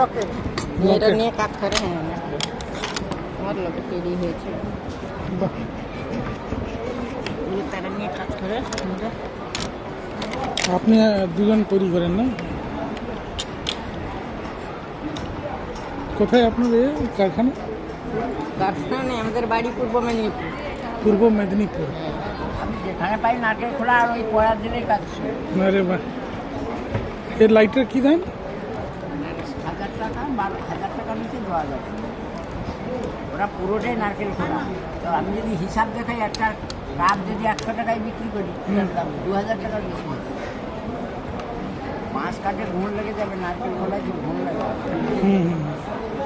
লকেট এটা নিয়ে কাজ করে। হ্যাঁ, আমার লকেট তৈরি হয়েছে, বাহ, এগুলো তারা নিয়ে কাজ করে। আপনি দুজন তৈরি করেন না? কোথায় আপনার কারখানা? কারখানা নেই, আমাদের বাড়ি পূর্ব মেদিনীপুর। পূর্ব মেদিনীপুর। আমি যেখানে পাই নারকেল খোলা আর ওই পড়ার দিলেই কাজ। আরে বাহ, এর লাইটের কি দাম? 1000 টাকা, 12,000 টাকার নিচে দেওয়া যাবে। ওরা পুরোটাই নারকেল খোলা। তো আমি যদি হিসাব দেখাই, একটা কাপ যদি 100 টাকায় বিক্রি করি, এটার দাম 2000 টাকার বেশি। 5 কাঠে ঘুণ লেগে যাবে, নারকেল খোলায় যে ঘুণ লাগে। হুম হুম।